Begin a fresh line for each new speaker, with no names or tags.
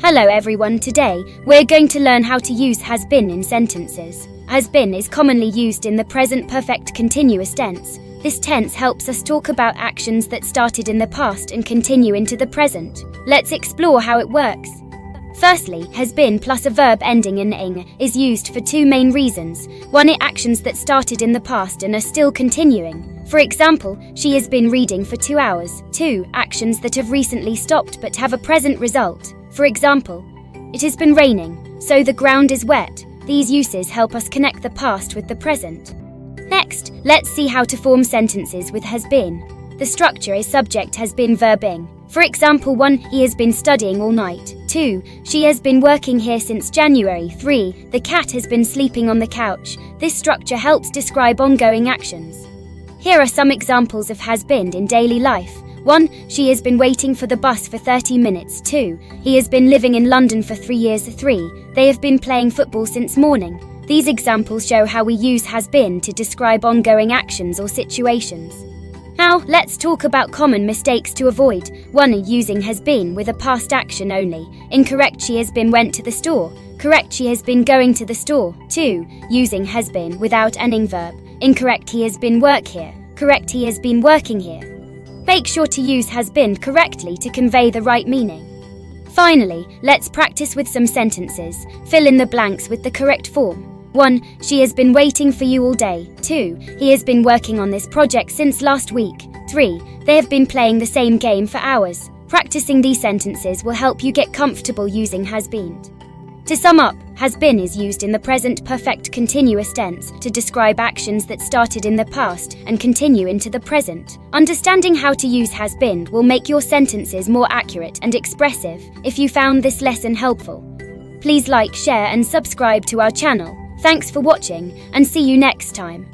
Hello everyone, today we're going to learn how to use has been in sentences. Has been is commonly used in the present perfect continuous tense. This tense helps us talk about actions that started in the past and continue into the present. Let's explore how it works. Firstly, has been plus a verb ending in ing is used for two main reasons. One, it actions that started in the past and are still continuing. For example, she has been reading for 2 hours. 2, actions that have recently stopped but have a present result. For example, it has been raining, so the ground is wet. These uses help us connect the past with the present. Next, let's see how to form sentences with has been. The structure is subject has been verb ing. For example, 1, he has been studying all night. 2, she has been working here since January. 3, the cat has been sleeping on the couch. This structure helps describe ongoing actions. Here are some examples of has been in daily life. 1, she has been waiting for the bus for 30 minutes. 2, he has been living in London for 3 years. 3, they have been playing football since morning. These examples show how we use has been to describe ongoing actions or situations. Now, let's talk about common mistakes to avoid. 1, using has been with a past action only. Incorrect, she has been went to the store. Correct, she has been going to the store. 2, using has been without ending verb. Incorrect, he has been work here. Correct, he has been working here. Make sure to use has been correctly to convey the right meaning. Finally, let's practice with some sentences. Fill in the blanks with the correct form. 1, she has been waiting for you all day. 2, he has been working on this project since last week. 3, they have been playing the same game for hours. Practicing these sentences will help you get comfortable using has been. To sum up, has been is used in the present perfect continuous tense to describe actions that started in the past and continue into the present. Understanding how to use has been will make your sentences more accurate and expressive. If you found this lesson helpful, please like, share and subscribe to our channel. Thanks for watching and see you next time.